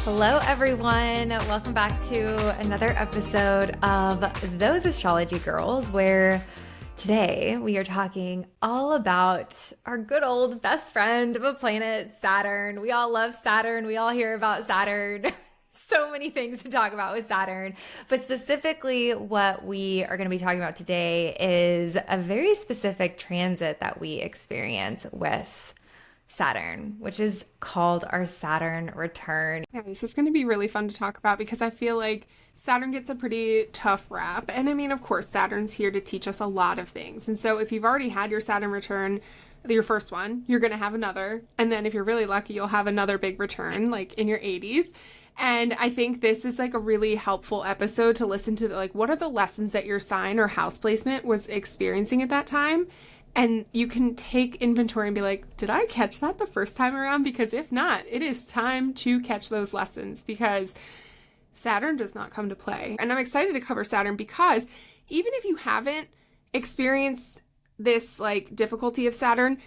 Hello, everyone. Welcome back to another episode of Those Astrology Girls, where today we are talking all about our good old best friend of a planet, Saturn. We all love Saturn. We all hear about Saturn. So many things to talk about with Saturn. But specifically, what we are going to be talking about today is a very specific transit that we experience with Saturn, which is called our Saturn return. Yeah, this is going to be really fun to talk about because I feel like Saturn gets a pretty tough rap. And I mean, of course, Saturn's here to teach us a lot of things. And so if you've already had your Saturn return, your first one, you're going to have another. And then if you're really lucky, you'll have another big return like in your 80s. And I think this is like a really helpful episode to listen to, like, what are the lessons that your sign or house placement was experiencing at that time? And you can take inventory and be like, did I catch that the first time around? Because if not, it is time to catch those lessons because Saturn does not come to play. And I'm excited to cover Saturn because even if you haven't experienced this like difficulty of Saturn,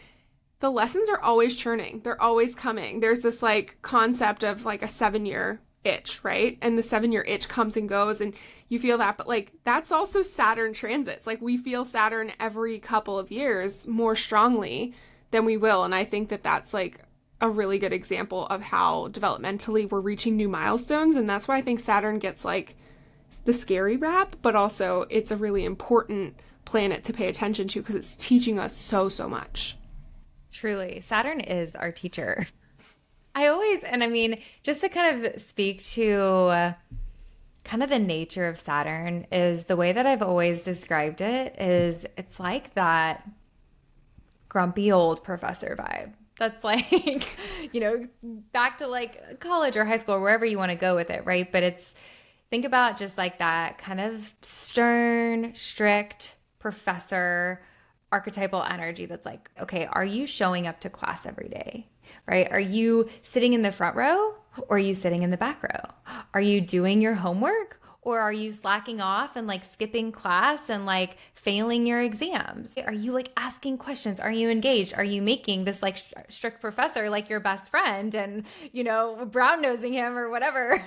the lessons are always churning. They're always coming. There's this like concept of like a 7-year itch, right? And the 7-year itch comes and goes and you feel that, but like that's also Saturn transits. Like we feel Saturn every couple of years more strongly than we will. And I think that that's like a really good example of how developmentally we're reaching new milestones. And that's why I think Saturn gets like the scary rap, but also it's a really important planet to pay attention to because it's teaching us so much. Truly, Saturn is our teacher. I mean, just to kind of speak to kind of the nature of Saturn is the way that I've always described it is it's like that grumpy old professor vibe. That's like, back to like college or high school or wherever you want to go with it, right? But think about just like that kind of stern, strict professor archetypal energy that's like, okay, are you showing up to class every day? Right? Are you sitting in the front row or are you sitting in the back row? Are you doing your homework or are you slacking off and like skipping class and like failing your exams? Are you like asking questions? Are you engaged? Are you making this like strict professor like your best friend and, brown nosing him or whatever?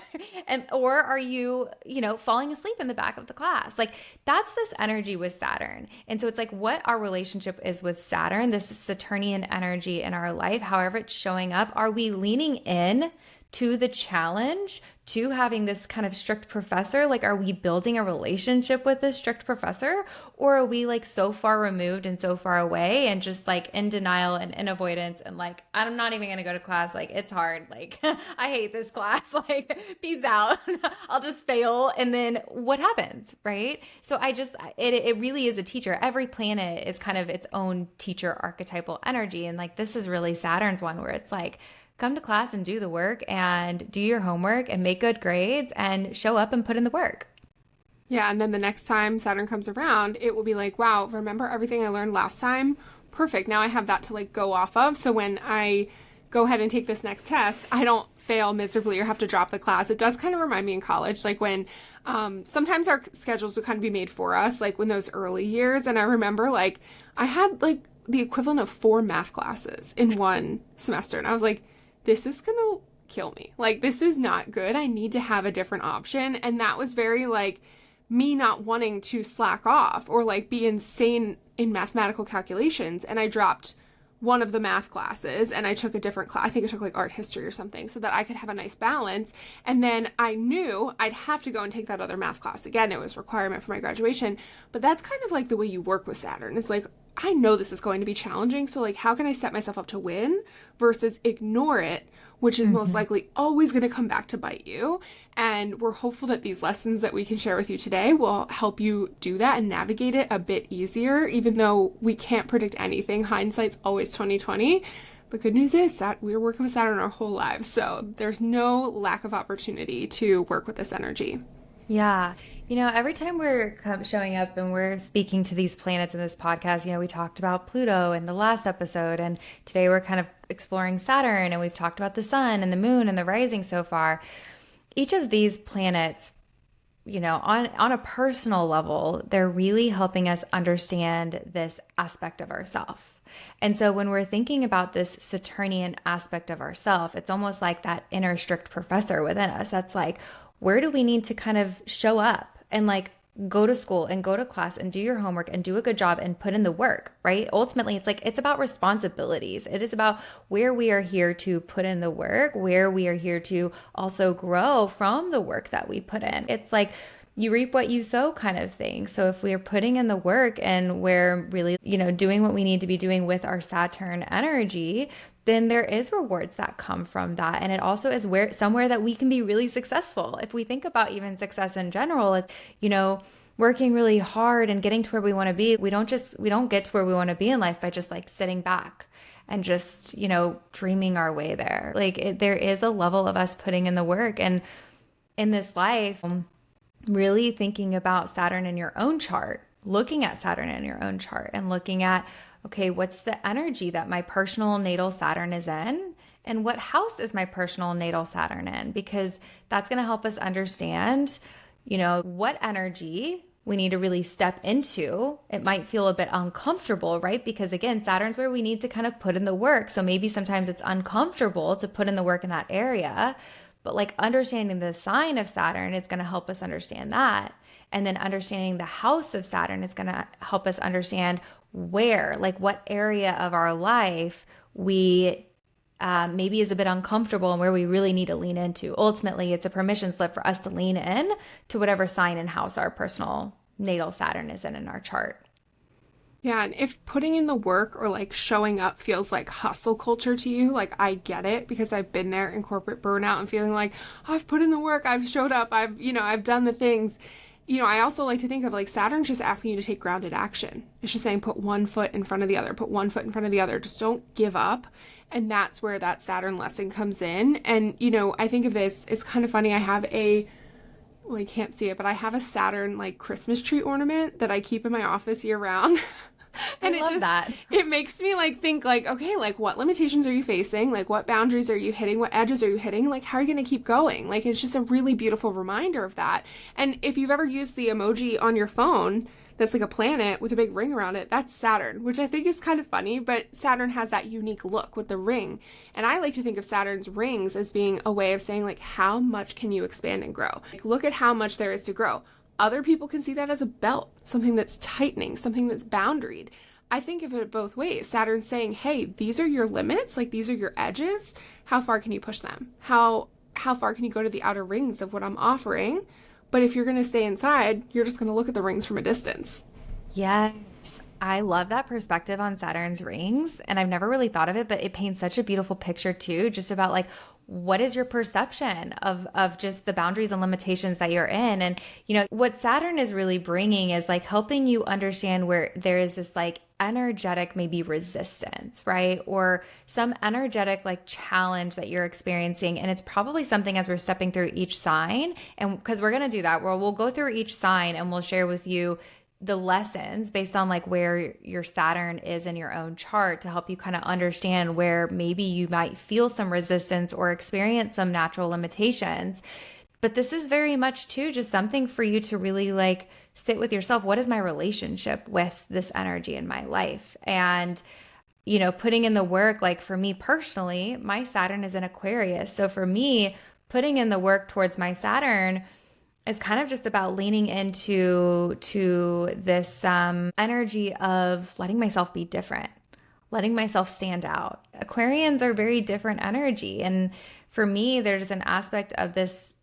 Or are you, falling asleep in the back of the class? Like that's this energy with Saturn. And so it's like what our relationship is with Saturn, this Saturnian energy in our life, however it's showing up. Are we leaning in to the challenge, to having this kind of strict professor? Like, are we building a relationship with this strict professor? Or are we like so far removed and so far away and just like in denial and in avoidance and like, I'm not even going to go to class. Like, it's hard. Like, I hate this class. Like, peace out. I'll just fail. And then what happens? Right? So it really is a teacher. Every planet is kind of its own teacher archetypal energy. And like, this is really Saturn's one where it's like, come to class and do the work and do your homework and make good grades and show up and put in the work. Yeah, and then the next time Saturn comes around, it will be like, wow, remember everything I learned last time? Perfect. Now I have that to like go off of. So when I go ahead and take this next test, I don't fail miserably or have to drop the class. It does kind of remind me in college, like when sometimes our schedules would kind of be made for us, like when those early years. And I remember like I had like the equivalent of 4 math classes in one semester. And I was like, this is going to kill me. Like, this is not good. I need to have a different option. And that was very like me not wanting to slack off or like be insane in mathematical calculations. And I dropped one of the math classes and I took a different class. I think I took like art history or something so that I could have a nice balance. And then I knew I'd have to go and take that other math class. Again, it was a requirement for my graduation, but that's kind of like the way you work with Saturn. It's like, I know this is going to be challenging. So like, how can I set myself up to win versus ignore it, which is most likely always going to come back to bite you. And we're hopeful that these lessons that we can share with you today will help you do that and navigate it a bit easier, even though we can't predict anything. Hindsight's always 2020. The good news is that we're working with Saturn our whole lives. So there's no lack of opportunity to work with this energy. Yeah. Every time we're showing up and we're speaking to these planets in this podcast, we talked about Pluto in the last episode, and today we're kind of exploring Saturn, and we've talked about the sun and the moon and the rising so far. Each of these planets on a personal level, they're really helping us understand this aspect of ourself. And so when we're thinking about this Saturnian aspect of ourself, it's almost like that inner strict professor within us. That's like, where do we need to kind of show up and like go to school and go to class and do your homework and do a good job and put in the work, right? Ultimately, it's like, it's about responsibilities. It is about where we are here to put in the work, where we are here to also grow from the work that we put in. It's like, you reap what you sow kind of thing. So if we're putting in the work and we're really, doing what we need to be doing with our Saturn energy, then there is rewards that come from that. And it also is somewhere that we can be really successful. If we think about even success in general, it's, working really hard and getting to where we want to be. We don't get to where we want to be in life by just like sitting back and just, dreaming our way there. Like there is a level of us putting in the work. And in this life, really thinking about Saturn in your own chart, looking at Saturn in your own chart and looking at, okay, what's the energy that my personal natal Saturn is in? And what house is my personal natal Saturn in? Because that's going to help us understand, what energy we need to really step into. It might feel a bit uncomfortable, right? Because again, Saturn's where we need to kind of put in the work. So maybe sometimes it's uncomfortable to put in the work in that area. But like understanding the sign of Saturn is going to help us understand that. And then understanding the house of Saturn is going to help us understand what area of our life we maybe is a bit uncomfortable and where we really need to lean into. Ultimately, it's a permission slip for us to lean in to whatever sign and house our personal natal Saturn is in our chart. Yeah, and if putting in the work or like showing up feels like hustle culture to you, like I get it because I've been there in corporate burnout and feeling like, oh, I've put in the work, I've showed up, I've done the things. I also like to think of like Saturn's just asking you to take grounded action. It's just saying put one foot in front of the other, put one foot in front of the other. Just don't give up. And that's where that Saturn lesson comes in. And, I think of this, it's kind of funny. I have well, you can't see it, but I have a Saturn like Christmas tree ornament that I keep in my office year round. And I love that. It makes me like think like, okay, like what limitations are you facing? Like what boundaries are you hitting? What edges are you hitting? Like how are you going to keep going? Like it's just a really beautiful reminder of that. And if you've ever used the emoji on your phone, that's like a planet with a big ring around it, that's Saturn, which I think is kind of funny, but Saturn has that unique look with the ring. And I like to think of Saturn's rings as being a way of saying like, how much can you expand and grow? Like, look at how much there is to grow. Other people can see that as a belt, something that's tightening, something that's boundaried. I think of it both ways. Saturn's saying, hey, these are your limits, like these are your edges. How far can you push them? How far can you go to the outer rings of what I'm offering? But if you're going to stay inside, you're just going to look at the rings from a distance. Yes. I love that perspective on Saturn's rings. And I've never really thought of it, but it paints such a beautiful picture too, just about like, what is your perception of just the boundaries and limitations that you're in? And, what Saturn is really bringing is like helping you understand where there is this like energetic, maybe resistance, right? Or some energetic like challenge that you're experiencing. And it's probably something as we're stepping through each sign. And because we're going to do that, where we'll go through each sign and we'll share with you the lessons based on like where your Saturn is in your own chart to help you kind of understand where maybe you might feel some resistance or experience some natural limitations. But this is very much too just something for you to really like sit with yourself. What is my relationship with this energy in my life? And putting in the work, like for me personally, my Saturn is in Aquarius. So for me, putting in the work towards my Saturn is kind of just about leaning into this energy of letting myself be different, letting myself stand out. Aquarians are very different energy. And for me, there's an aspect of this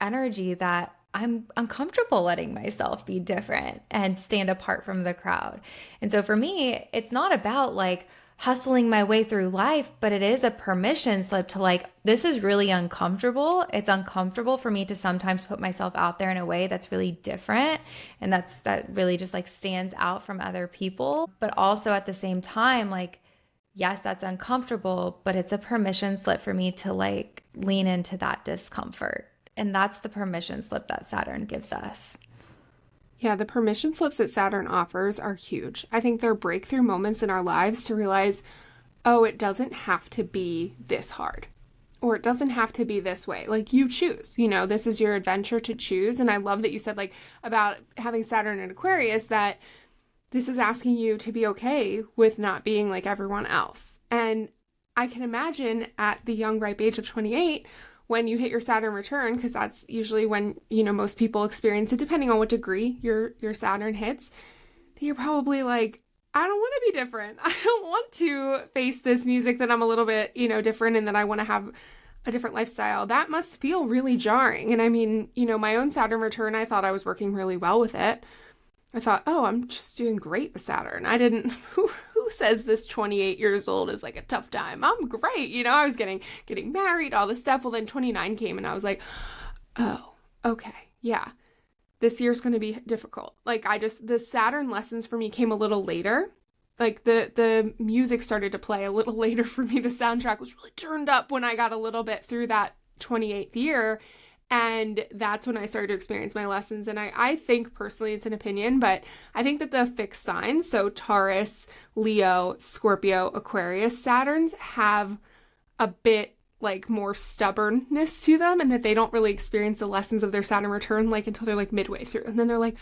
energy that I'm uncomfortable letting myself be different and stand apart from the crowd. And so for me, it's not about like hustling my way through life, but it is a permission slip to like, this is really uncomfortable. It's uncomfortable for me to sometimes put myself out there in a way that's really different. And that really just like stands out from other people. But also at the same time, like, yes, that's uncomfortable, but it's a permission slip for me to like lean into that discomfort. And that's the permission slip that Saturn gives us. Yeah, the permission slips that Saturn offers are huge. I think they're breakthrough moments in our lives to realize, oh, it doesn't have to be this hard. or it doesn't have to be this way. Like, you choose, this is your adventure to choose. And I love that you said, like, about having Saturn in Aquarius, that this is asking you to be okay with not being like everyone else. And I can imagine at the young, ripe age of 28, when you hit your Saturn return, because that's usually when, most people experience it, depending on what degree your Saturn hits, that you're probably like, I don't want to be different. I don't want to face this music that I'm a little bit, different, and that I want to have a different lifestyle. That must feel really jarring. And I mean, my own Saturn return, I thought I was working really well with it. I thought, oh, I'm just doing great with Saturn. I didn't, who says this 28 years old is like a tough time? I'm great. I was getting married, all this stuff. Well, then 29 came and I was like, oh, okay. Yeah. This year's going to be difficult. Like, the Saturn lessons for me came a little later. Like, the music started to play a little later for me. The soundtrack was really turned up when I got a little bit through that 28th year. And that's when I started to experience my lessons. And I think, personally, it's an opinion, but I think that the fixed signs, so Taurus, Leo, Scorpio, Aquarius, Saturns, have a bit like more stubbornness to them, and that they don't really experience the lessons of their Saturn return like until they're like midway through. And then they're like,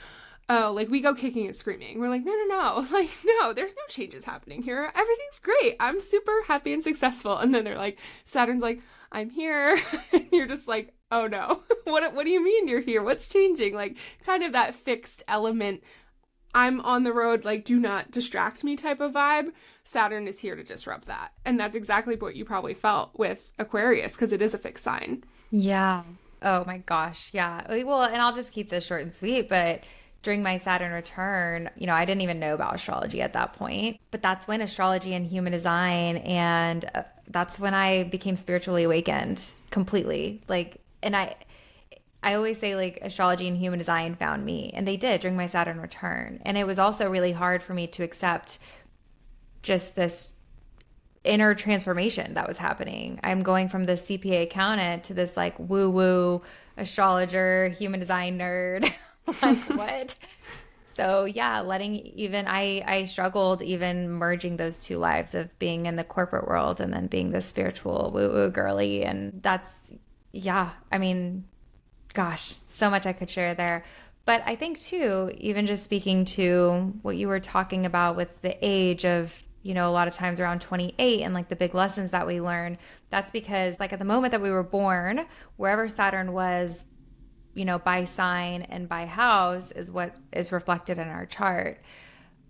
oh, like, we go kicking and screaming. We're like, no. Like, no, there's no changes happening here. Everything's great. I'm super happy and successful. And then they're like, Saturn's like, I'm here. And you're just like, oh no, what do you mean you're here? What's changing? Like, kind of that fixed element, I'm on the road, like, do not distract me type of vibe. Saturn is here to disrupt that. And that's exactly what you probably felt with Aquarius, because it is a fixed sign. Yeah. Oh my gosh. Yeah. Well, and I'll just keep this short and sweet, but during my Saturn return, I didn't even know about astrology at that point, but that's when astrology and human design, and that's when I became spiritually awakened completely. Like, and I always say, like, astrology and human design found me, and they did during my Saturn return. And it was also really hard for me to accept just this inner transformation that was happening. I'm going from this CPA accountant to this like woo-woo astrologer, human design nerd. Like, what? So yeah, I struggled even merging those two lives of being in the corporate world and then being this spiritual woo-woo girly. And yeah, I mean, gosh, so much I could share there. But I think too, even just speaking to what you were talking about with the age of, a lot of times around 28 and like the big lessons that we learn, that's because like at the moment that we were born, wherever Saturn was, by sign and by house is what is reflected in our chart.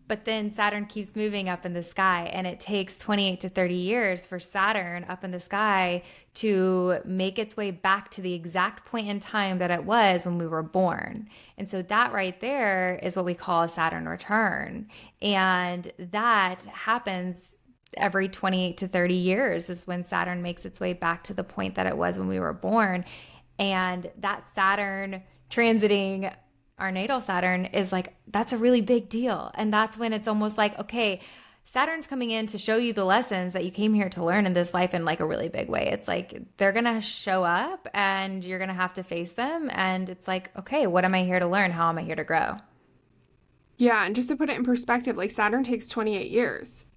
But then Saturn keeps moving up in the sky, and it takes 28 to 30 years for Saturn up in the sky to make its way back to the exact point in time that it was when we were born. And so that right there is what we call a Saturn return. And that happens every 28 to 30 years is when Saturn makes its way back to the point that it was when we were born. And that Saturn transiting our natal Saturn is like, that's a really big deal. And that's when it's almost like, okay, Saturn's coming in to show you the lessons that you came here to learn in this life in like a really big way. It's like, they're going to show up and you're going to have to face them. And it's like, okay, what am I here to learn? How am I here to grow? Yeah, and just to put it in perspective, like Saturn takes 28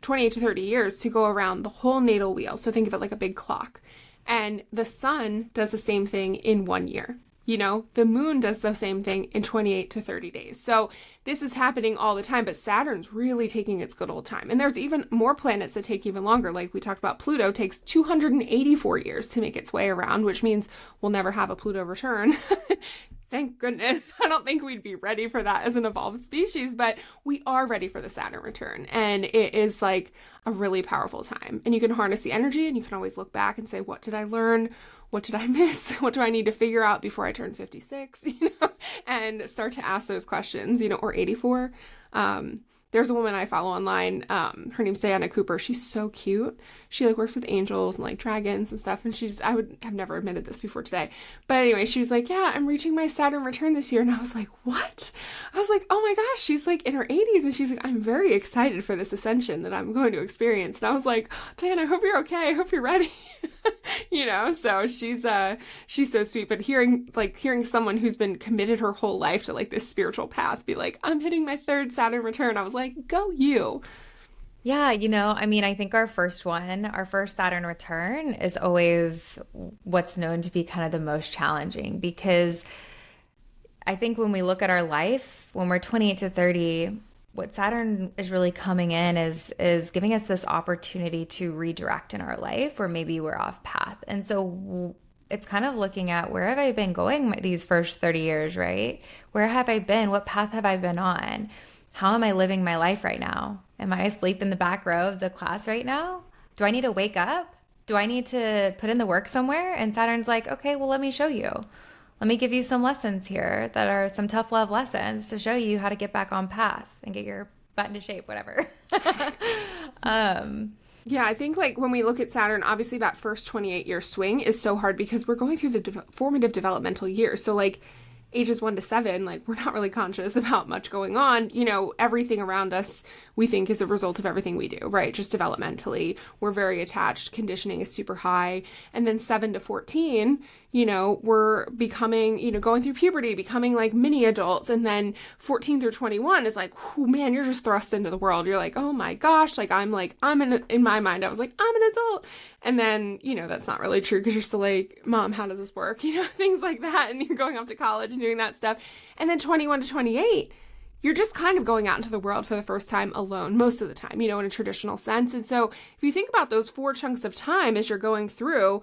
to 30 years to go around the whole natal wheel. So think of it like a big clock. And the sun does the same thing in 1 year. The moon does the same thing in 28 to 30 days. So this is happening all the time, but Saturn's really taking its good old time. And there's even more planets that take even longer. Like we talked about, Pluto takes 284 years to make its way around, which means we'll never have a Pluto return. Thank goodness. I don't think we'd be ready for that as an evolved species, but we are ready for the Saturn return. And it is like a really powerful time. And you can harness the energy, and you can always look back and say, what did I learn? What did I miss? What do I need to figure out before I turn 56? And start to ask those questions, or 84. There's a woman I follow online. Her name's Diana Cooper. She's so cute. She like works with angels and like dragons and stuff. And I would have never admitted this before today. But anyway, she was like, yeah, I'm reaching my Saturn return this year. And I was like, what? I was like, oh my gosh, she's like in her 80s. And she's like, I'm very excited for this ascension that I'm going to experience. And I was like, Diana, I hope you're okay. I hope you're ready. So she's so sweet. But hearing someone who's been committed her whole life to like this spiritual path be like, I'm hitting my third Saturn return. I was like, go you. Yeah, I mean, I think our first Saturn return is always what's known to be kind of the most challenging because I think when we look at our life, when we're 28 to 30, what Saturn is really coming in is giving us this opportunity to redirect in our life where maybe we're off path. And so it's kind of looking at where have I been going these first 30 years, right? Where have I been? What path have I been on? How am I living my life right now? Am I asleep in the back row of the class right now? Do I need to wake up? Do I need to put in the work somewhere? And Saturn's like, okay, well, let me show you. Let me give you some lessons here that are some tough love lessons to show you how to get back on path and get your butt into shape, whatever. Yeah, I think like when we look at Saturn, obviously that first 28-year swing is so hard because we're going through the formative developmental years. So like ages 1 to 7, like we're not really conscious about much going on. Everything around us we think is a result of everything we do, right? Just developmentally, we're very attached. Conditioning is super high. And then 7 to 14, we're becoming, going through puberty, becoming like mini adults. And then 14 through 21 is like, oh man, you're just thrust into the world. You're like, oh my gosh, in my mind, I was like, I'm an adult. And then, that's not really true because you're still like, mom, how does this work? Things like that. And you're going off to college and doing that stuff. And then 21 to 28, you're just kind of going out into the world for the first time alone most of the time, in a traditional sense. And so if you think about those 4 chunks of time as you're going through,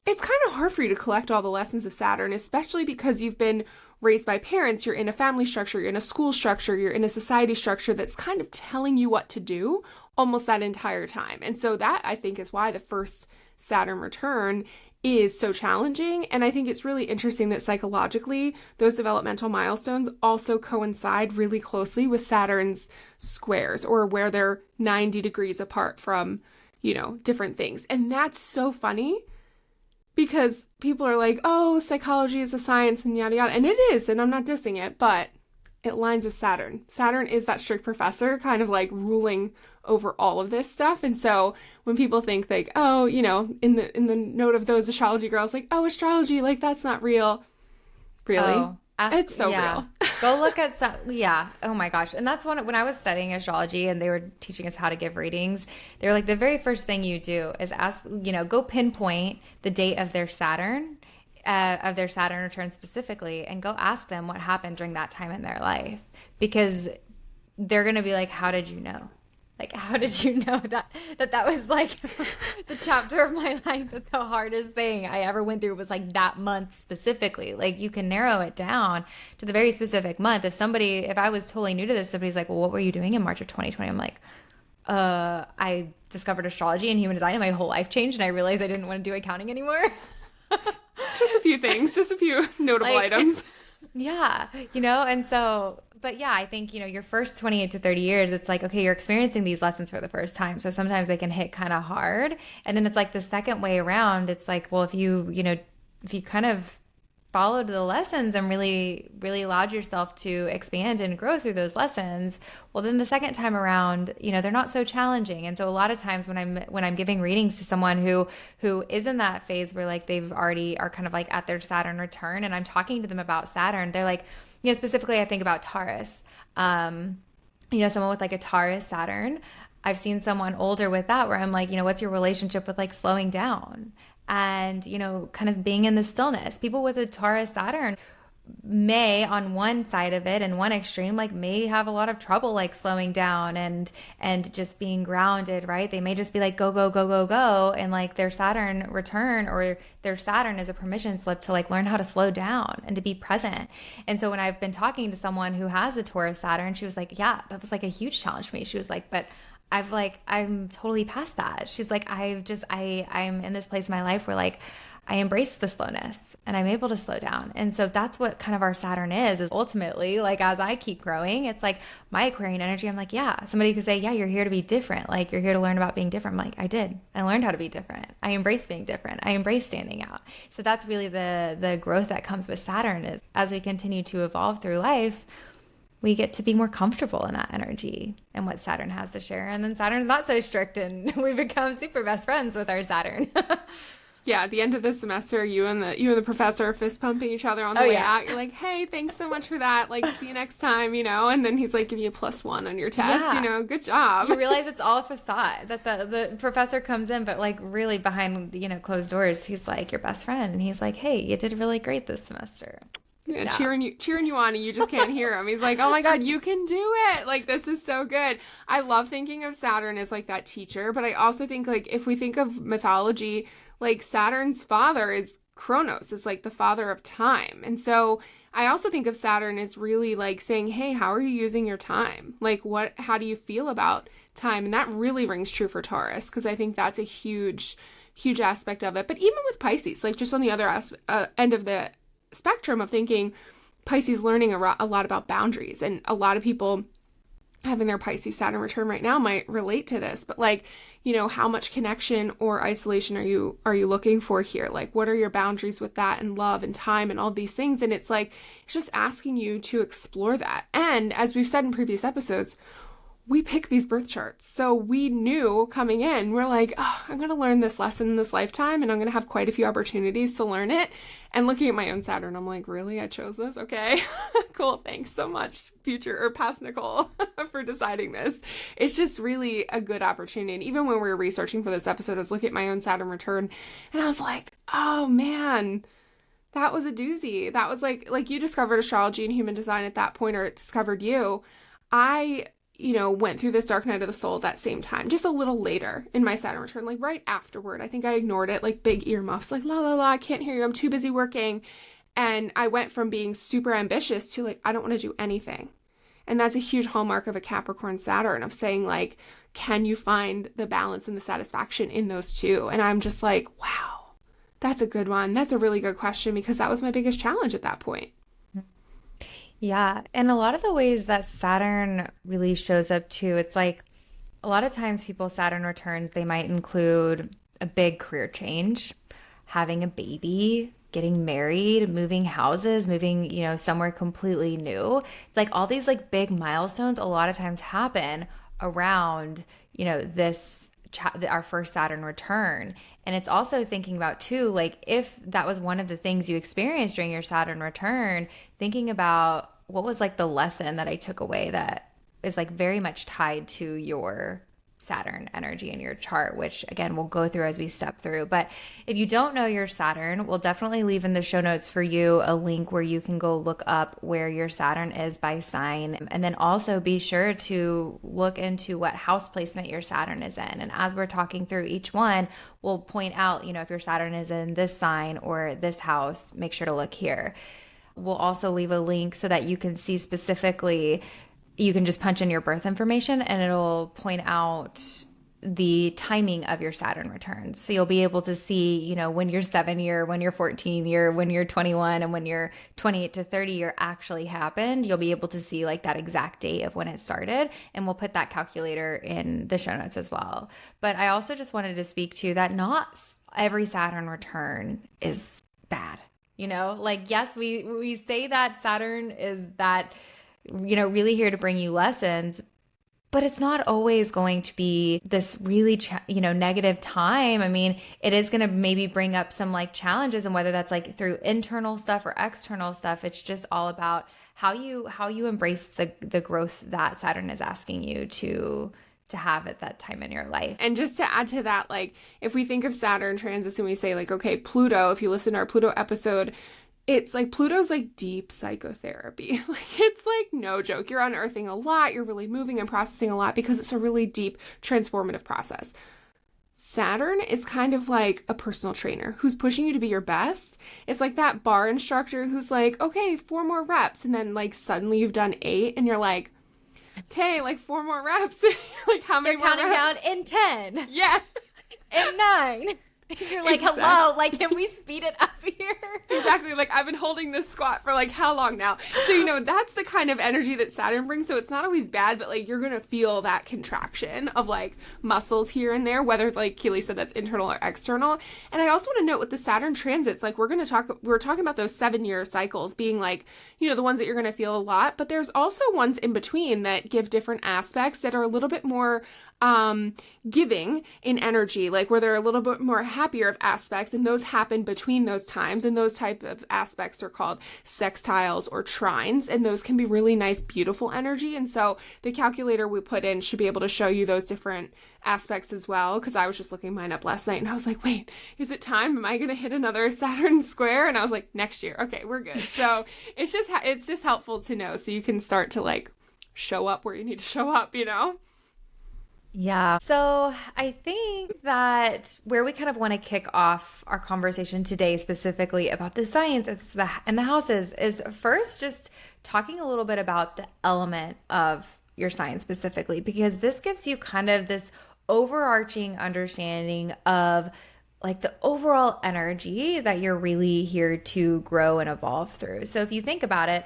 it's kind of hard for you to collect all the lessons of Saturn, especially because you've been raised by parents, you're in a family structure, you're in a school structure, you're in a society structure that's kind of telling you what to do almost that entire time. And so that, I think, is why the first Saturn return is so challenging. And I think it's really interesting that psychologically, those developmental milestones also coincide really closely with Saturn's squares, or where they're 90 degrees apart from, different things. And that's so funny because people are like, oh, psychology is a science and yada yada. And it is, and I'm not dissing it, but it aligns with Saturn. Saturn is that strict professor kind of like ruling over all of this stuff. And so when people think like, oh, in the note of those astrology girls, like, oh, astrology, like that's not real. Really? Oh, It's so real. Go look at some. Yeah. Oh my gosh. And that's when I was studying astrology and they were teaching us how to give readings. They were like, the very first thing you do is ask, go pinpoint the date of their Saturn return specifically, and go ask them what happened during that time in their life, because they're going to be like, how did you know? Like, how did you know that was like the chapter of my life that the hardest thing I ever went through was like that month specifically? Like, you can narrow it down to the very specific month. If I was totally new to this, somebody's like, well, what were you doing in March of 2020? I'm like, I discovered astrology and human design and my whole life changed and I realized I didn't want to do accounting anymore. Just a few things, just a few notable items. Yeah, and so, but yeah, I think, your first 28 to 30 years, it's like, okay, you're experiencing these lessons for the first time. So sometimes they can hit kind of hard. And then it's like the second way around, it's like, well, if you kind of followed the lessons and really, really allowed yourself to expand and grow through those lessons, well, then the second time around, they're not so challenging. And so a lot of times when I'm giving readings to someone who is in that phase where like they've already are kind of like at their Saturn return, and I'm talking to them about Saturn, they're like, specifically I think about Taurus, someone with like a Taurus Saturn. I've seen someone older with that where I'm like, what's your relationship with like slowing down? And, kind of being in the stillness. People with a Taurus Saturn may, on one side of it and one extreme, like may have a lot of trouble like slowing down and just being grounded, right? They may just be like, go, go, go, go, go. And like their Saturn return or their Saturn is a permission slip to like learn how to slow down and to be present. And so when I've been talking to someone who has a Taurus Saturn, she was like, yeah, that was like a huge challenge for me. She was like, but I'm totally past that. She's like, I'm in this place in my life where like I embrace the slowness and I'm able to slow down. And so that's what kind of our Saturn is ultimately, like as I keep growing, it's like my Aquarian energy. I'm like, yeah, somebody could say, yeah, you're here to be different. Like you're here to learn about being different. I'm like, I did. I learned how to be different. I embrace being different. I embrace standing out. So that's really the growth that comes with Saturn, is as we continue to evolve through life, we get to be more comfortable in that energy and what Saturn has to share. And then Saturn's not so strict and we become super best friends with our Saturn. Yeah, at the end of the semester, you and the professor are fist pumping each other on the Oh way yeah. out. You're like, "Hey, thanks so much for that. Like, see you next time," you know. And then he's like, "Give you a +1 on your test." You Yeah. know, good job. You realize it's all a facade that the professor comes in, but like really behind, closed doors, he's like your best friend. And he's like, hey, you did really great this semester. Good Yeah, job. cheering you on, and you just can't hear him. He's like, "Oh my God, you can do it! Like, this is so good." I love thinking of Saturn as like that teacher, but I also think like if we think of mythology, like Saturn's father is Kronos, is like the father of time, and so I also think of Saturn as really like saying, "Hey, how are you using your time? Like, how do you feel about time?" And that really rings true for Taurus because I think that's a huge aspect of it. But even with Pisces, like just on the other end of the spectrum of thinking, Pisces learning a lot about boundaries, and a lot of people having their Pisces Saturn return right now might relate to this, but like, how much connection or isolation are you looking for here? Like, what are your boundaries with that, and love and time and all these things? And it's like, it's just asking you to explore that. And as we've said in previous episodes, we pick these birth charts. So we knew coming in, we're like, oh, I'm going to learn this lesson in this lifetime, and I'm going to have quite a few opportunities to learn it. And looking at my own Saturn, I'm like, really? I chose this? Okay. Cool. Thanks so much, future or past Nicole, for deciding this. It's just really a good opportunity. And even when we were researching for this episode, I was looking at my own Saturn return, and I was like, oh man, that was a doozy. That was like you discovered astrology and human design at that point, or it discovered you. I went through this dark night of the soul at that same time, just a little later in my Saturn return, like right afterward. I think I ignored it, like big earmuffs, like la la la, I can't hear you, I'm too busy working. And I went from being super ambitious to like, I don't want to do anything. And that's a huge hallmark of a Capricorn Saturn, of saying like, can you find the balance and the satisfaction in those two? And I'm just like, wow, that's a good one. That's a really good question, because that was my biggest challenge at that point. Yeah. And a lot of the ways that Saturn really shows up too, it's like a lot of times people's Saturn returns, they might include a big career change, having a baby, getting married, moving houses, moving, somewhere completely new. It's like all these like big milestones a lot of times happen around, our first Saturn return. And it's also thinking about too, like if that was one of the things you experienced during your Saturn return, thinking about what was like the lesson that I took away that is like very much tied to your Saturn energy in your chart, which again, we'll go through as we step through. But if you don't know your Saturn, we'll definitely leave in the show notes for you a link where you can go look up where your Saturn is by sign. And then also be sure to look into what house placement your Saturn is in. And as we're talking through each one, we'll point out, if your Saturn is in this sign or this house, make sure to look here. We'll also leave a link so that you can see specifically. You can just punch in your birth information and it'll point out the timing of your Saturn returns. So you'll be able to see, when your 7-year, when your 14-year, when your 21, and when your 28 to 30 year actually happened. You'll be able to see like that exact date of when it started. And we'll put that calculator in the show notes as well. But I also just wanted to speak to that not every Saturn return is bad. Like, yes, we say that Saturn is that, really here to bring you lessons, but it's not always going to be this really, negative time. I mean, it is going to maybe bring up some like challenges, and whether that's like through internal stuff or external stuff, it's just all about how you embrace the growth that Saturn is asking you to have at that time in your life. And just to add to that, like if we think of Saturn transits and we say like, okay, Pluto, if you listen to our Pluto episode, it's like Pluto's like deep psychotherapy. Like it's like no joke. You're unearthing a lot. You're really moving and processing a lot because it's a really deep transformative process. Saturn is kind of like a personal trainer who's pushing you to be your best. It's like that bar instructor who's like, okay, 4 more reps. And then like suddenly you've done 8 and you're like, okay, like 4 more reps. Like how many They're more counting reps? down in 10. Yeah. In 9. You're like, Exactly. hello, like, can we speed it up here? Exactly. Like I've been holding this squat for like how long now? So, that's the kind of energy that Saturn brings. So it's not always bad, but like you're going to feel that contraction of like muscles here and there, whether like Keely said that's internal or external. And I also want to note with the Saturn transits, like we're talking about those 7-year cycles being like, the ones that you're going to feel a lot, but there's also ones in between that give different aspects that are a little bit more giving in energy, like where they're a little bit more happier of aspects, and those happen between those times, and those type of aspects are called sextiles or trines, and those can be really nice, beautiful energy. And so the calculator we put in should be able to show you those different aspects as well, because I was just looking mine up last night and I was like, wait, is it time? Am I going to hit another Saturn square? And I was like, next year. Okay, we're good. So it's just helpful to know, so you can start to like show up where you need to show up, you know? Yeah. So I think that where we kind of want to kick off our conversation today, specifically about the science and the houses, is first just talking a little bit about the element of your sign specifically, because this gives you kind of this overarching understanding of like the overall energy that you're really here to grow and evolve through. So if you think about it,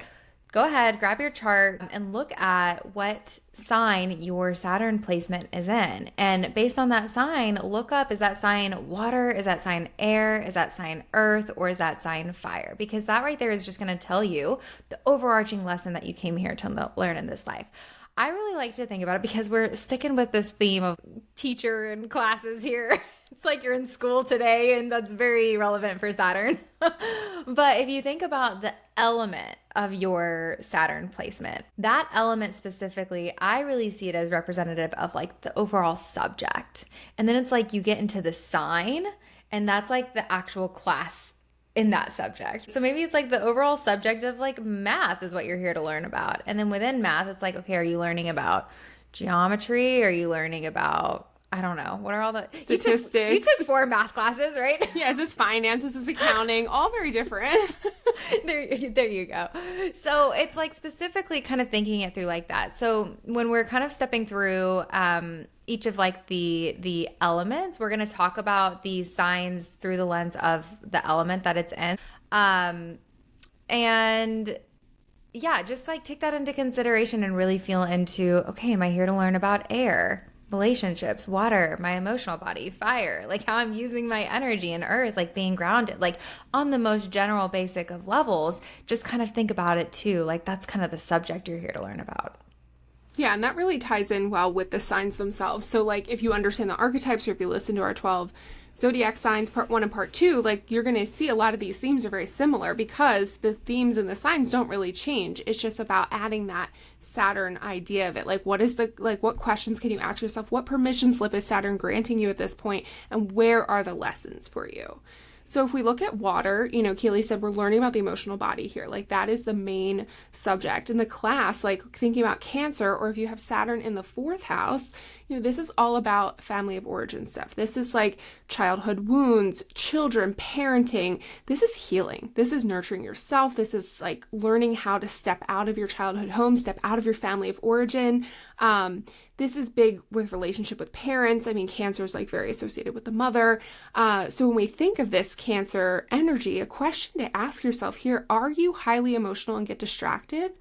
go ahead, grab your chart and look at what sign your Saturn placement is in. And based on that sign, look up, is that sign water? Is that sign air? Is that sign earth? Or is that sign fire? Because that right there is just going to tell you the overarching lesson that you came here to learn in this life. I really like to think about it because we're sticking with this theme of teacher and classes here. It's like you're in school today, and that's very relevant for Saturn. But if you think about the element of your Saturn placement, that element specifically, I really see it as representative of like the overall subject. And then it's like you get into the sign, and that's like the actual class in that subject. So maybe it's like the overall subject of like math is what you're here to learn about. And then within math, it's like, okay, are you learning about geometry? Are you learning about, I don't know, what are all the statistics? You took 4 math classes, right? Yeah, this is finance, this is accounting, all very different. There you go. So it's like specifically kind of thinking it through like that. So when we're kind of stepping through each of like the elements, we're going to talk about these signs through the lens of the element that it's in. And yeah, just like take that into consideration and really feel into, okay, am I here to learn about air, relationships, water, my emotional body, fire, like how I'm using my energy, and earth, like being grounded, like on the most general basic of levels. Just kind of think about it too. Like that's kind of the subject you're here to learn about. Yeah, and that really ties in well with the signs themselves. So like if you understand the archetypes, or if you listen to our 12 zodiac signs, part 1 and part 2, like you're going to see a lot of these themes are very similar, because the themes and the signs don't really change. It's just about adding that Saturn idea of it. Like what questions can you ask yourself? What permission slip is Saturn granting you at this point? And where are the lessons for you? So if we look at water, you know, Keely said we're learning about the emotional body here. Like that is the main subject in the class. Like thinking about Cancer, or if you have Saturn in the 4th house, you know, this is all about family of origin stuff. This is like childhood wounds, children, parenting. This is healing. This is nurturing yourself. This is like learning how to step out of your childhood home, step out of your family of origin. This is big with relationship with parents. I mean, Cancer is like very associated with the mother. So when we think of this Cancer energy, a question to ask yourself here, are you highly emotional and get distracted?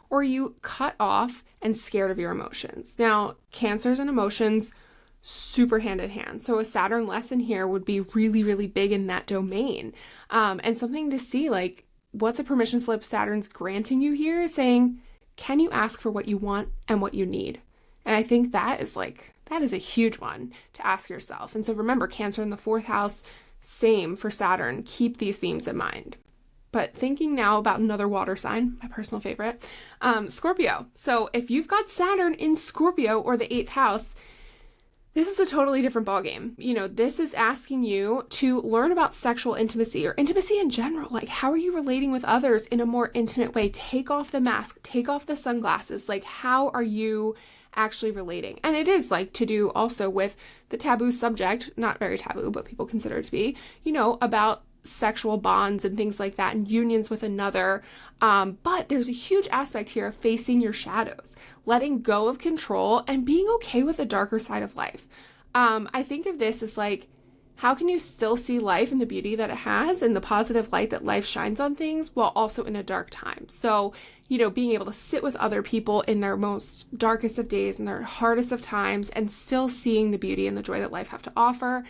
Or are you cut off and scared of your emotions? Now, Cancers and emotions, super hand in hand. So a Saturn lesson here would be really, really big in that domain. And something to see, like, what's a permission slip Saturn's granting you here is saying, can you ask for what you want and what you need? And I think that is a huge one to ask yourself. And so remember, Cancer in the 4th house, same for Saturn. Keep these themes in mind. But thinking now about another water sign, my personal favorite, Scorpio. So if you've got Saturn in Scorpio or the 8th house, this is a totally different ballgame. You know, this is asking you to learn about sexual intimacy, or intimacy in general. Like, how are you relating with others in a more intimate way? Take off the mask, take off the sunglasses. Like, how are you actually relating? And it is like to do also with the taboo subject, not very taboo, but people consider it to be, you know, about sexual bonds and things like that, and unions with another. But there's a huge aspect here of facing your shadows, letting go of control, and being okay with the darker side of life. I think of this as like, how can you still see life and the beauty that it has and the positive light that life shines on things while also in a dark time? So, you know, being able to sit with other people in their most darkest of days and their hardest of times, and still seeing the beauty and the joy that life have to offer.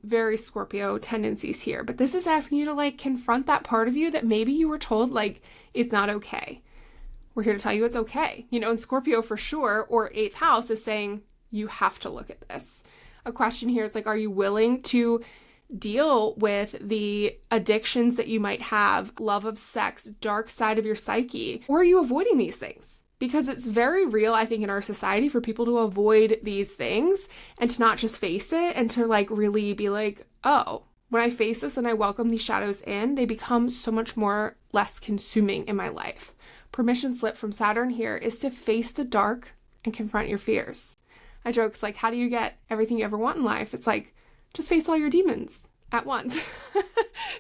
Very Scorpio tendencies here, but this is asking you to like confront that part of you that maybe you were told like is not okay. We're here to tell you it's okay. You know, and Scorpio for sure, or 8th house, is saying you have to look at this. A question here is like, are you willing to deal with the addictions that you might have, love of sex, dark side of your psyche? Or are you avoiding these things? Because it's very real, I think, in our society for people to avoid these things and to not just face it and to like really be like, oh, when I face this and I welcome these shadows in, they become so much more less consuming in my life. Permission slip from Saturn here is to face the dark and confront your fears. I joke, it's like, how do you get everything you ever want in life? It's like, just face all your demons at once.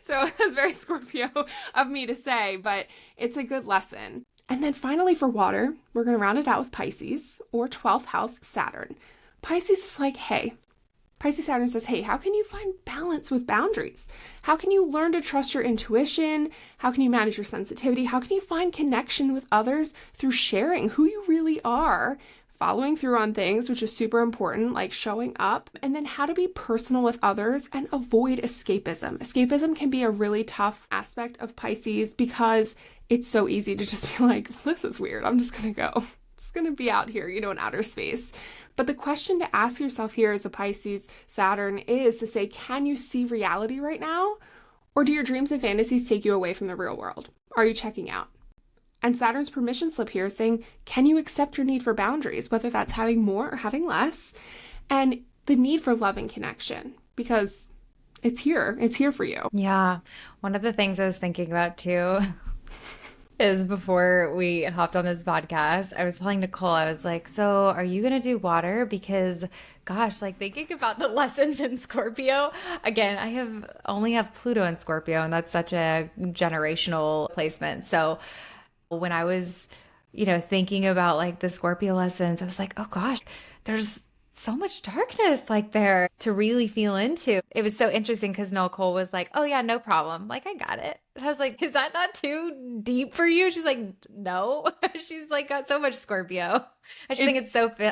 So it's very Scorpio of me to say, but it's a good lesson. And then finally for water, we're going to round it out with Pisces or 12th house Saturn. Pisces is like, hey, Pisces Saturn says, hey, how can you find balance with boundaries? How can you learn to trust your intuition? How can you manage your sensitivity? How can you find connection with others through sharing who you really are, following through on things, which is super important, like showing up, and then how to be personal with others and avoid escapism. Escapism can be a really tough aspect of Pisces because it's so easy to just be like, this is weird. I'm just going to go. Just going to be out here, in outer space. But the question to ask yourself here as a Pisces Saturn is to say, can you see reality right now? Or do your dreams and fantasies take you away from the real world? Are you checking out? And Saturn's permission slip here is saying, can you accept your need for boundaries, whether that's having more or having less, and the need for love and connection, because it's here for you. Yeah. One of the things I was thinking about too is before we hopped on this podcast, I was telling Nicole, I was like, so are you going to do water? Because gosh, like thinking about the lessons in Scorpio, again, only have Pluto in Scorpio, and that's such a generational placement. So when I was, thinking about like the Scorpio lessons, I was like, oh gosh, there's so much darkness like there to really feel into. It was so interesting because Nicole was like, oh yeah, no problem. Like, I got it. And I was like, is that not too deep for you? She's like, no. She's like got so much Scorpio. I just think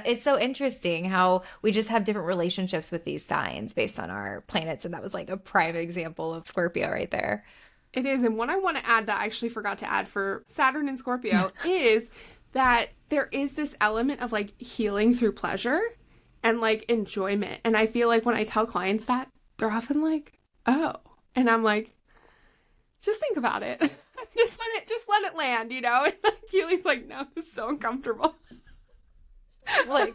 it's so interesting how we just have different relationships with these signs based on our planets. And that was like a prime example of Scorpio right there. It is. And what I want to add that I actually forgot to add for Saturn and Scorpio is that there is this element of like healing through pleasure and like enjoyment. And I feel like when I tell clients that, they're often like, oh. And I'm like, just think about it. just let it land, And like Keely's like, no, this is so uncomfortable. Well,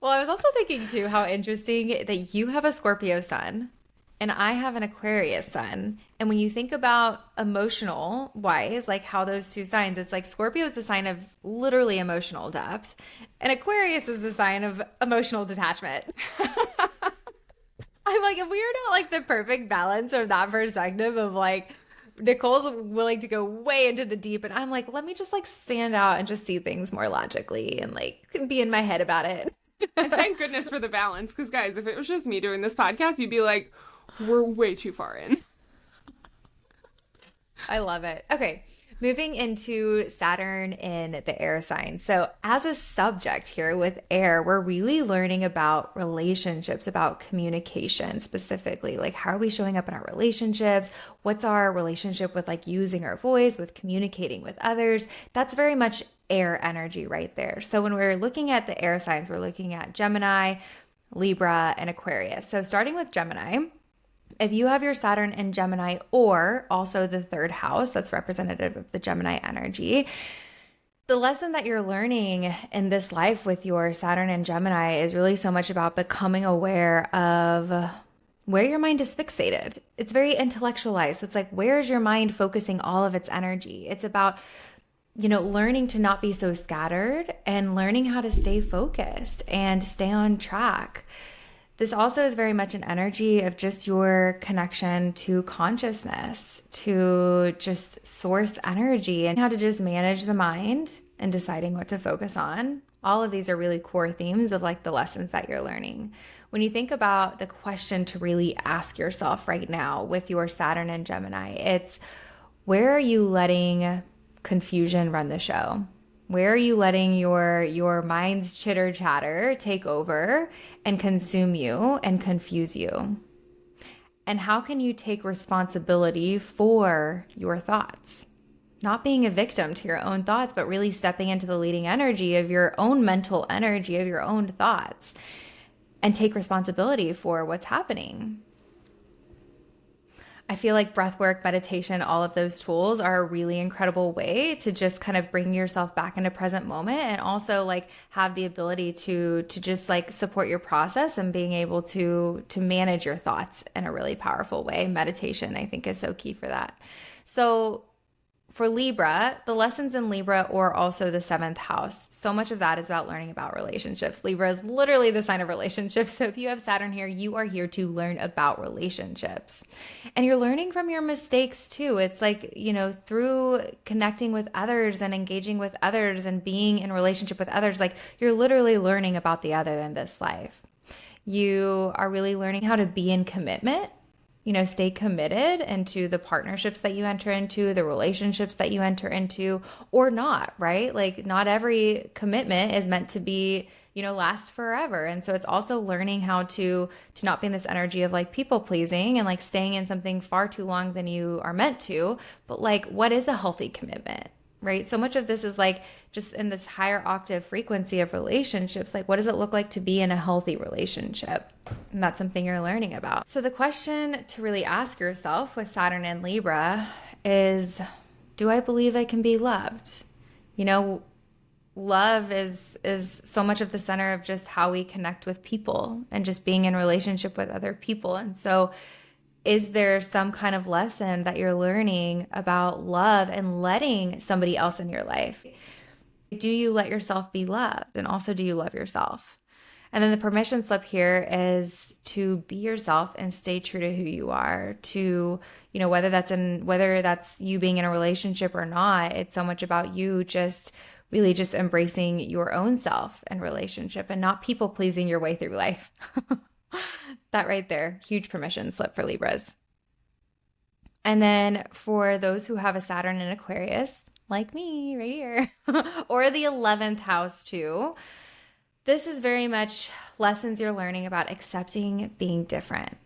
I was also thinking too how interesting that you have a Scorpio sun and I have an Aquarius sun. And when you think about emotional wise, like how those two signs, it's like Scorpio is the sign of literally emotional depth, and Aquarius is the sign of emotional detachment. I'm like, if we are not like the perfect balance of that perspective of like, Nicole's willing to go way into the deep, and I'm like, let me just like stand out and just see things more logically and like be in my head about it. And thank goodness for the balance, because guys, if it was just me doing this podcast, you'd be like, we're way too far in. I love it. Okay. Moving into Saturn in the air sign. So as a subject here with air, we're really learning about relationships, about communication specifically. Like, how are we showing up in our relationships? What's our relationship with like using our voice, with communicating with others? That's very much air energy right there. So when we're looking at the air signs, we're looking at Gemini, Libra, and Aquarius. So starting with Gemini, if you have your Saturn in Gemini or also the third house, that's representative of the Gemini energy, the lesson that you're learning in this life with your Saturn and Gemini is really so much about becoming aware of where your mind is fixated. It's very intellectualized. So it's like, where is your mind focusing all of its energy? It's about, learning to not be so scattered and learning how to stay focused and stay on track. This also is very much an energy of just your connection to consciousness, to just source energy and how to just manage the mind and deciding what to focus on. All of these are really core themes of like the lessons that you're learning. When you think about the question to really ask yourself right now with your Saturn and Gemini, it's where are you letting confusion run the show? Where are you letting your mind's chitter chatter take over and consume you and confuse you? And how can you take responsibility for your thoughts? Not being a victim to your own thoughts, but really stepping into the leading energy of your own mental energy, of your own thoughts, and take responsibility for what's happening. I feel like breath work, meditation, all of those tools are a really incredible way to just kind of bring yourself back into present moment, and also like have the ability to just like support your process and being able to manage your thoughts in a really powerful way. Meditation, I think, is so key for that. So for Libra, the lessons in Libra, or also the seventh house, so much of that is about learning about relationships. Libra is literally the sign of relationships. So if you have Saturn here, you are here to learn about relationships. And you're learning from your mistakes too. It's like, through connecting with others and engaging with others and being in relationship with others, like you're literally learning about the other in this life. You are really learning how to be in commitment, stay committed into the partnerships that you enter into, the relationships that you enter into, or not, right? Like not every commitment is meant to be, last forever. And so it's also learning how to not be in this energy of like people pleasing and like staying in something far too long than you are meant to, but like what is a healthy commitment? Right? So much of this is like just in this higher octave frequency of relationships. Like, what does it look like to be in a healthy relationship? And that's something you're learning about. So the question to really ask yourself with Saturn and Libra is, do I believe I can be loved? Love is so much of the center of just how we connect with people and just being in relationship with other people. And so is there some kind of lesson that you're learning about love and letting somebody else in your life? Do you let yourself be loved? And also, do you love yourself? And then the permission slip here is to be yourself and stay true to who you are, to, whether that's you being in a relationship or not, it's so much about you just really just embracing your own self and relationship and not people pleasing your way through life. That right there, huge permission slip for Libras. And then for those who have a Saturn in Aquarius, like me right here, or the 11th house too, this is very much lessons you're learning about accepting being different.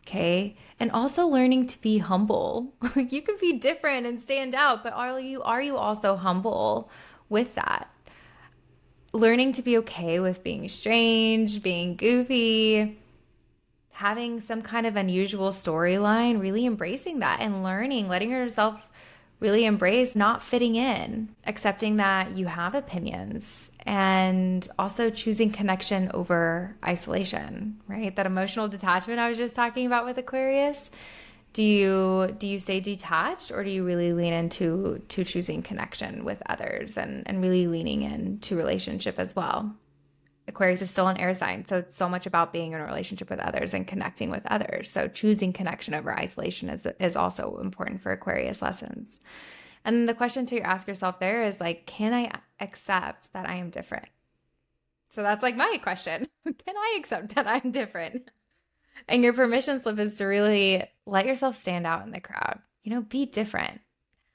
Okay. And also learning to be humble. You can be different and stand out, but are you also humble with that? Learning to be okay with being strange, being goofy, having some kind of unusual storyline, really embracing that and letting yourself really embrace not fitting in, accepting that you have opinions, and also choosing connection over isolation, right? That emotional detachment I was just talking about with Aquarius. Do you stay detached, or do you really lean into choosing connection with others and really leaning into relationship as well? Aquarius is still an air sign, so it's so much about being in a relationship with others and connecting with others. So choosing connection over isolation is also important for Aquarius lessons. And then the question to ask yourself there is like, can I accept that I am different? So that's like my question. Can I accept that I'm different? And your permission slip is to really let yourself stand out in the crowd. Be different.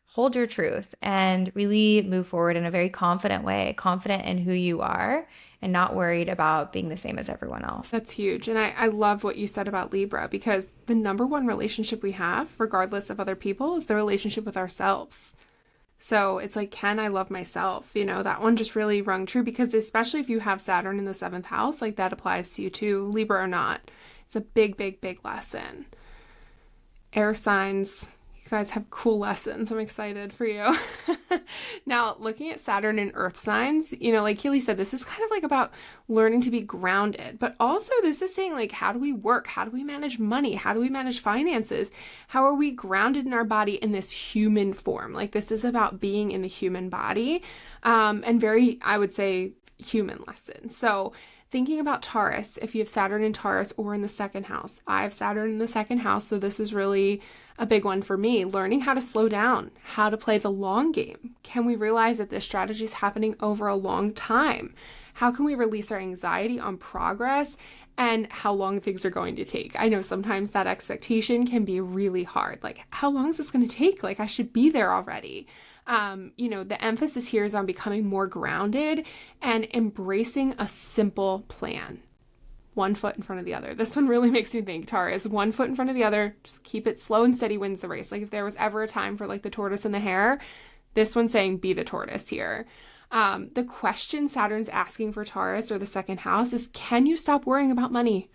Hold your truth and really move forward in a very confident way, confident in who you are and not worried about being the same as everyone else. That's huge. And I love what you said about Libra, because the number one relationship we have, regardless of other people, is the relationship with ourselves. So it's like, can I love myself? That one just really rung true, because especially if you have Saturn in the 7th house, like that applies to you too, Libra or not. It's a big, big, big lesson. Air signs, you guys have cool lessons. I'm excited for you. Now, looking at Saturn and Earth signs, like Keely said, this is kind of like about learning to be grounded, but also this is saying like, how do we work? How do we manage money? How do we manage finances? How are we grounded in our body in this human form? Like this is about being in the human body, and very, I would say, human lessons. So thinking about Taurus, if you have Saturn in Taurus or in the 2nd house, I have Saturn in the 2nd house. So this is really a big one for me, learning how to slow down, how to play the long game. Can we realize that this strategy is happening over a long time? How can we release our anxiety on progress and how long things are going to take? I know sometimes that expectation can be really hard. Like, how long is this going to take? Like, I should be there already. The emphasis here is on becoming more grounded and embracing a simple plan. One foot in front of the other. This one really makes me think, Taurus, one foot in front of the other, just keep it slow and steady wins the race. Like if there was ever a time for like the tortoise and the hare, this one's saying be the tortoise here. The question Saturn's asking for Taurus or the 2nd house is, can you stop worrying about money?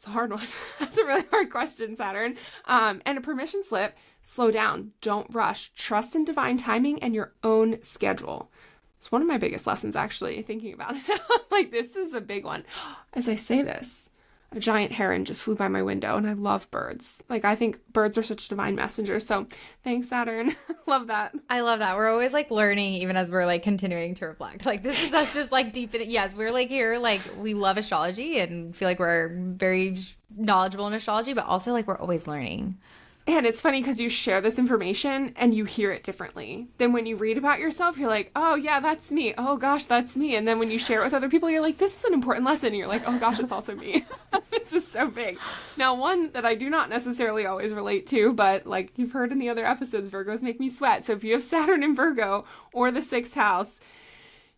It's a hard one. That's a really hard question, Saturn. And a permission slip, slow down. Don't rush. Trust in divine timing and your own schedule. It's one of my biggest lessons, actually, thinking about it now. Like, this is a big one. As I say this, a giant heron just flew by my window, and I love birds. Like, I think birds are such divine messengers. So thanks, Saturn. Love that. I love that. We're always like learning, even as we're like continuing to reflect. Like, this is us just like deep in it. Yes, we're like here, like we love astrology and feel like we're very knowledgeable in astrology, but also like we're always learning. And it's funny because you share this information and you hear it differently. Then when you read about yourself, you're like, oh, yeah, that's me. Oh, gosh, that's me. And then when you share it with other people, you're like, this is an important lesson. And you're like, oh, gosh, it's also me. This is so big. Now, one that I do not necessarily always relate to, but like you've heard in the other episodes, Virgos make me sweat. So if you have Saturn in Virgo or the sixth house,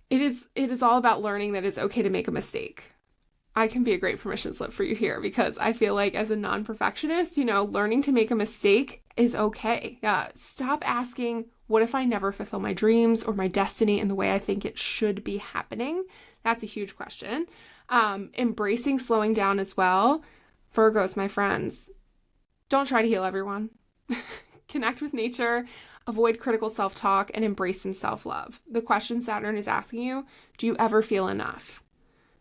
it is all about learning that it's okay to make a mistake. I can be a great permission slip for you here because I feel like as a non-perfectionist, learning to make a mistake is okay. Yeah. Stop asking, what if I never fulfill my dreams or my destiny in the way I think it should be happening? That's a huge question. Embracing slowing down as well. Virgos, my friends, don't try to heal everyone. Connect with nature, avoid critical self-talk, and embrace some self-love. The question Saturn is asking you, do you ever feel enough?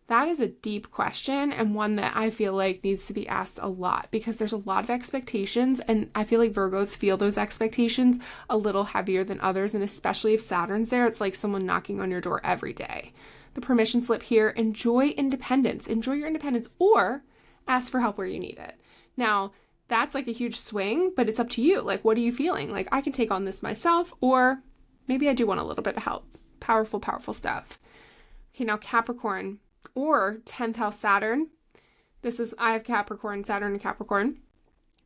That is a deep question and one that I feel like needs to be asked a lot because there's a lot of expectations and I feel like Virgos feel those expectations a little heavier than others, and especially if Saturn's there, it's like someone knocking on your door every day. The permission slip here, enjoy independence. Enjoy your independence or ask for help where you need it. Now, that's like a huge swing, but it's up to you. Like, what are you feeling? Like, I can take on this myself, or maybe I do want a little bit of help. Powerful, powerful stuff. Okay, now Capricorn or 10th house Saturn. I have Capricorn, Saturn and Capricorn.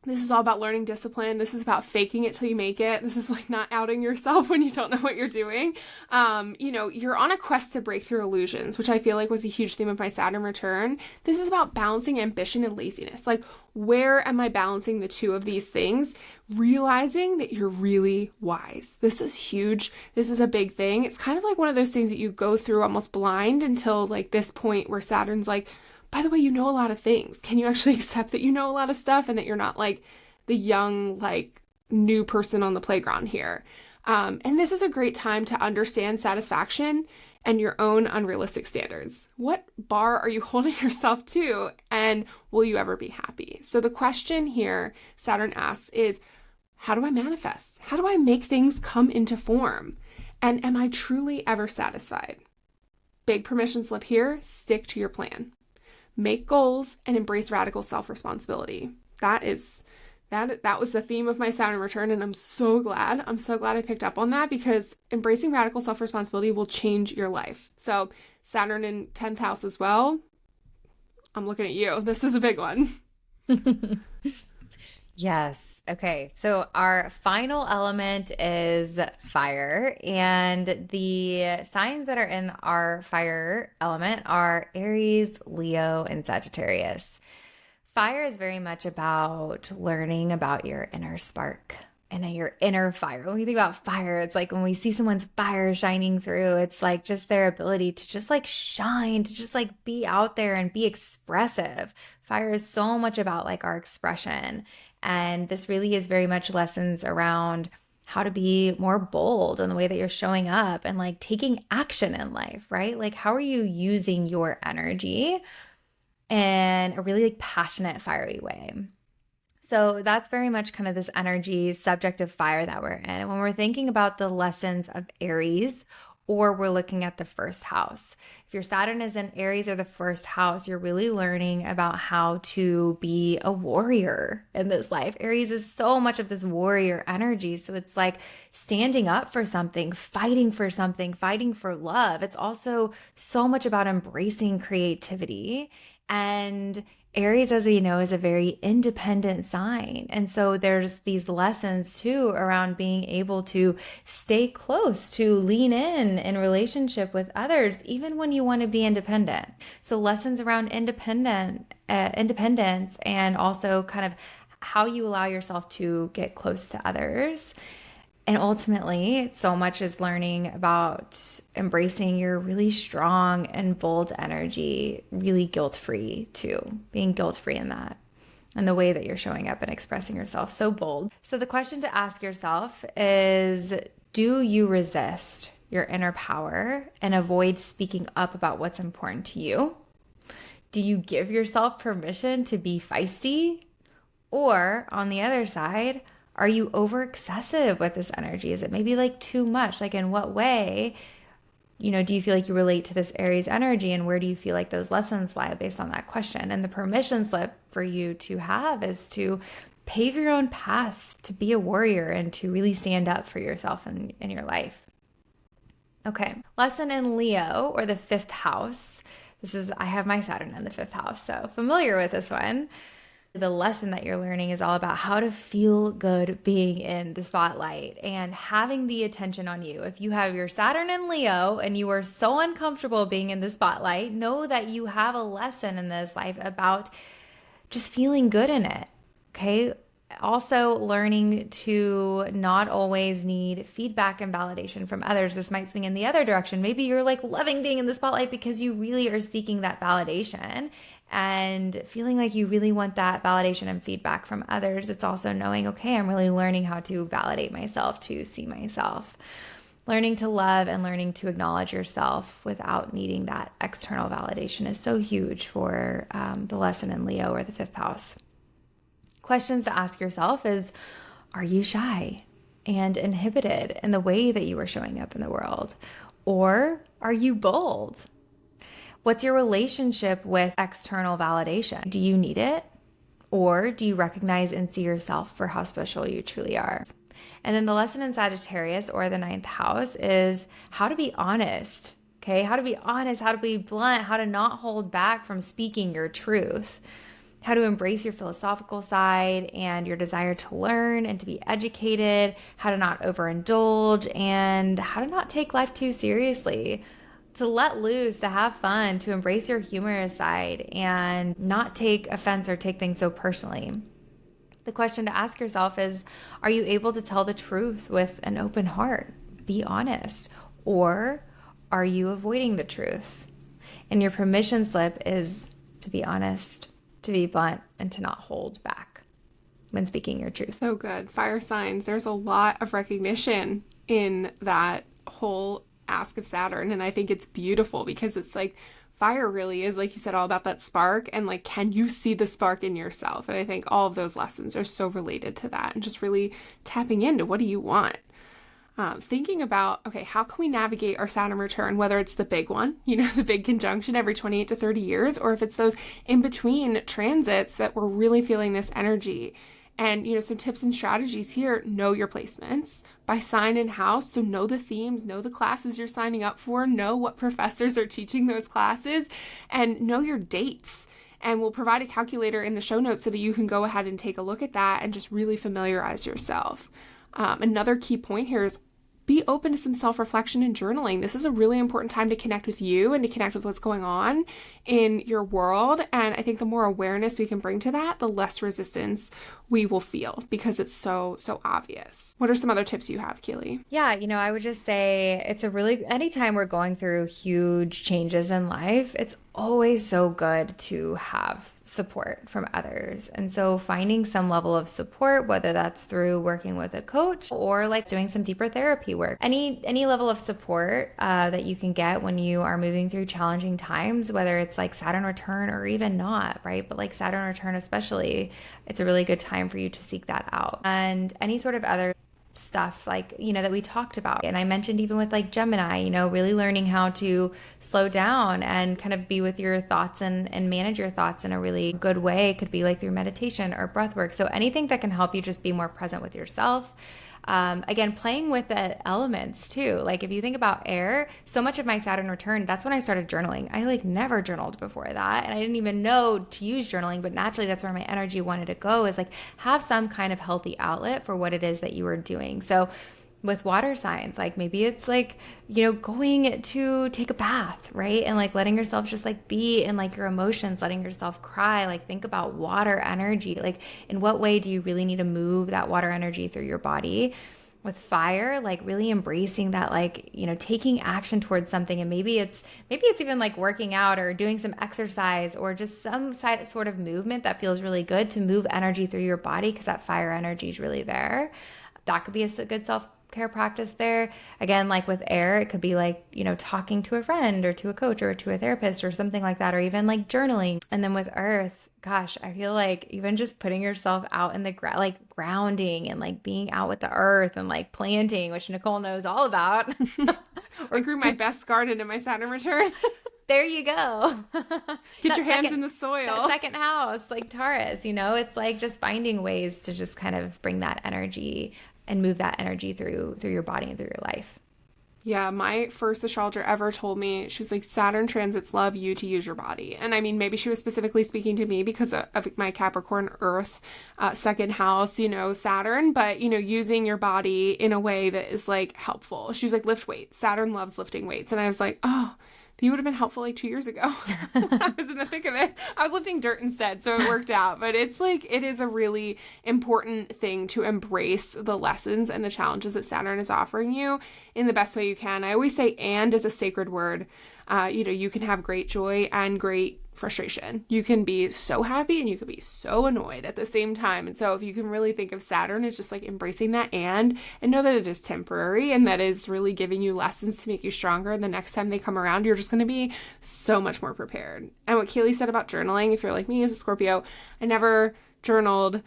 This is all about learning discipline. This is about faking it till you make it. This is like not outing yourself when you don't know what you're doing. You're on a quest to break through illusions, which I feel like was a huge theme of my Saturn return. This is about balancing ambition and laziness. Like, where am I balancing the two of these things? Realizing that you're really wise. This is huge. This is a big thing. It's kind of like one of those things that you go through almost blind until like this point where Saturn's like, by the way, you know a lot of things. Can you actually accept that you know a lot of stuff and that you're not like the young, like new person on the playground here? And this is a great time to understand satisfaction and your own unrealistic standards. What bar are you holding yourself to, and will you ever be happy? So the question here Saturn asks is, how do I manifest? How do I make things come into form? And am I truly ever satisfied? Big permission slip here, stick to your plan. Make goals and embrace radical self-responsibility. That was the theme of my Saturn return, and I'm so glad I picked up on that because embracing radical self-responsibility will change your life. So Saturn in 10th house as well. I'm looking at you. This is a big one. Yes. Okay. So our final element is fire, and the signs that are in our fire element are Aries, Leo, and Sagittarius. Fire is very much about learning about your inner spark and your inner fire. When we think about fire, it's like when we see someone's fire shining through, it's like just their ability to just like shine, to just like be out there and be expressive. Fire is so much about like our expression. And this really is very much lessons around how to be more bold in the way that you're showing up and like taking action in life, right? Like, how are you using your energy in a really like passionate, fiery way? So that's very much kind of this energy subject of fire that we're in. And when we're thinking about the lessons of Aries, or we're looking at the first house, if your Saturn is in Aries or the first house, you're really learning about how to be a warrior in this life. Aries is so much of this warrior energy. So it's like standing up for something, fighting for something, fighting for love. It's also so much about embracing creativity. And Aries, as we know, is a very independent sign. And so there's these lessons too around being able to stay close, to lean in relationship with others, even when you want to be independent. So lessons around independence, and also kind of how you allow yourself to get close to others. And ultimately, so much is learning about embracing your really strong and bold energy, really guilt-free too, being guilt-free in that and the way that you're showing up and expressing yourself so bold. So the question to ask yourself is, do you resist your inner power and avoid speaking up about what's important to you? Do you give yourself permission to be feisty? Or on the other side, are you over excessive with this energy? Is it maybe like too much? Like in what way, do you feel like you relate to this Aries energy, and where do you feel like those lessons lie based on that question? And the permission slip for you to have is to pave your own path to be a warrior and to really stand up for yourself in your life. Okay, lesson in Leo, or the fifth house. I have my Saturn in the fifth house, so familiar with this one. The lesson that you're learning is all about how to feel good being in the spotlight and having the attention on you. If you have your Saturn in Leo and you are so uncomfortable being in the spotlight, know that you have a lesson in this life about just feeling good in it. Okay. Also learning to not always need feedback and validation from others. This might swing in the other direction. Maybe you're like loving being in the spotlight because you really are seeking that validation and feeling like you really want that validation and feedback from others. It's also knowing, okay, I'm really learning how to validate myself, to see myself. Learning to love and learning to acknowledge yourself without needing that external validation is so huge for the lesson in Leo, or the fifth house. Questions to ask yourself is, are you shy and inhibited in the way that you are showing up in the world? Or are you bold? What's your relationship with external validation? Do you need it? Or do you recognize and see yourself for how special you truly are? And then the lesson in Sagittarius, or the ninth house, is how to be honest. Okay, how to be honest, how to be blunt, how to not hold back from speaking your truth, how to embrace your philosophical side and your desire to learn and to be educated, how to not overindulge, and how to not take life too seriously, to let loose, to have fun, to embrace your humorous side and not take offense or take things so personally. The question to ask yourself is, are you able to tell the truth with an open heart? Be honest. Or are you avoiding the truth? And your permission slip is to be honest, to be blunt, and to not hold back when speaking your truth. So good. Fire signs. There's a lot of recognition in that whole ask of Saturn. And I think it's beautiful because it's like fire really is, like you said, all about that spark. And like, can you see the spark in yourself? And I think all of those lessons are so related to that, and just really tapping into what do you want? Thinking about, okay, how can we navigate our Saturn return, whether it's the big one, the big conjunction every 28 to 30 years, or if it's those in between transits that we're really feeling this energy. And, some tips and strategies here: know your placements by sign and house. So know the themes, know the classes you're signing up for, know what professors are teaching those classes, and know your dates. And we'll provide a calculator in the show notes so that you can go ahead and take a look at that and just really familiarize yourself. Another key point here is be open to some self-reflection and journaling. This is a really important time to connect with you and to connect with what's going on in your world. And I think the more awareness we can bring to that, the less resistance we will feel, because it's so obvious. What are some other tips you have, Keely? Yeah, I would just say anytime we're going through huge changes in life, it's always so good to have support from others. And so finding some level of support, whether that's through working with a coach or like doing some deeper therapy work, any level of support that you can get when you are moving through challenging times, whether it's like Saturn return or even not, right? But like Saturn return especially, it's a really good time for you to seek that out. And any sort of other stuff like, that we talked about. And I mentioned even with like Gemini, really learning how to slow down and kind of be with your thoughts and manage your thoughts in a really good way. It could be like through meditation or breath work. So anything that can help you just be more present with yourself. Again, playing with the elements too. Like if you think about air, so much of my Saturn return, that's when I started journaling. I like never journaled before that. And I didn't even know to use journaling, but naturally that's where my energy wanted to go, is like have some kind of healthy outlet for what it is that you are doing. So with water signs, like maybe it's like, going to take a bath, right? And like letting yourself just like be in like your emotions, letting yourself cry, like think about water energy. Like in what way do you really need to move that water energy through your body? with fire, like really embracing that, like, taking action towards something. And maybe it's even like working out or doing some exercise or just some sort of movement that feels really good to move energy through your body, because that fire energy is really there. That could be a good self-care practice there. Again, like with air, it could be like, talking to a friend or to a coach or to a therapist or something like that, or even like journaling. And then with earth, gosh, I feel like even just putting yourself out in the like grounding and like being out with the earth and like planting, which Nicole knows all about. I grew my best garden in my Saturn return. There you go. Get your hands in the soil. That second house, like Taurus, it's like just finding ways to just kind of bring that energy and move that energy through your body and through your life. Yeah, my first astrologer ever told me, she was like, Saturn transits love you to use your body. And I mean, maybe she was specifically speaking to me because of my Capricorn Earth, second house, Saturn, but, using your body in a way that is like helpful. She was like, lift weights. Saturn loves lifting weights. And I was like, oh, you would have been helpful like 2 years ago. I was in the thick of it. I was lifting dirt instead, so it worked out. But it's like, it is a really important thing to embrace the lessons and the challenges that Saturn is offering you in the best way you can. I always say "and" is a sacred word. You can have great joy and great frustration. You can be so happy and you can be so annoyed at the same time. And so if you can really think of Saturn as just like embracing that and know that it is temporary and that is really giving you lessons to make you stronger. And the next time they come around, you're just going to be so much more prepared. And what Kaylee said about journaling, if you're like me as a Scorpio, I never journaled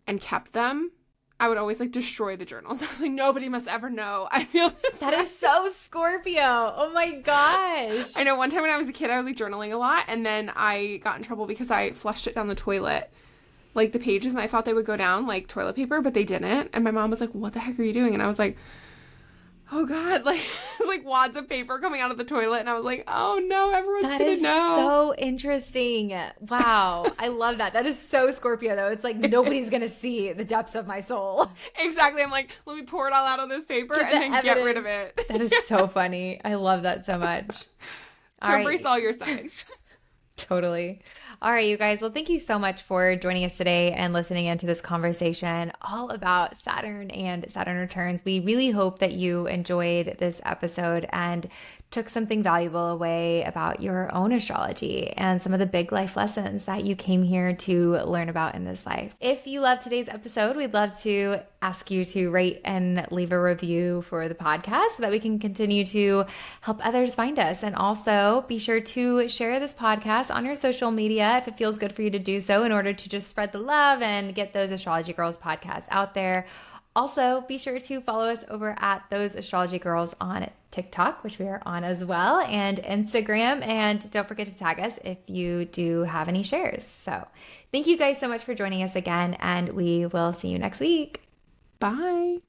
and kept them. I would always like destroy the journals. I was like, nobody must ever know. I feel this. That is so Scorpio. Oh my gosh. I know one time when I was a kid, I was like journaling a lot, and then I got in trouble because I flushed it down the toilet, like the pages, and I thought they would go down like toilet paper, but they didn't. And my mom was like, what the heck are you doing? And I was like, oh God, like it's like wads of paper coming out of the toilet. And I was like, oh no, everyone's gonna know. That is so interesting. Wow. I love that. That is so Scorpio though. It's like nobody's gonna see the depths of my soul. Exactly. I'm like, let me pour it all out on this paper and then get rid of it. That is so funny. I love that so much. So embrace all your sides. Totally. All right, you guys. Well, thank you so much for joining us today and listening into this conversation all about Saturn and Saturn returns. We really hope that you enjoyed this episode and took something valuable away about your own astrology and some of the big life lessons that you came here to learn about in this life. If you love today's episode, we'd love to ask you to rate and leave a review for the podcast so that we can continue to help others find us. And also be sure to share this podcast on your social media if it feels good for you to do so, in order to just spread the love and get those Astrology Girls podcasts out there. Also, be sure to follow us over at Those Astrology Girls on TikTok, which we are on as well, and Instagram. And don't forget to tag us if you do have any shares. So thank you guys so much for joining us again, and we will see you next week. Bye.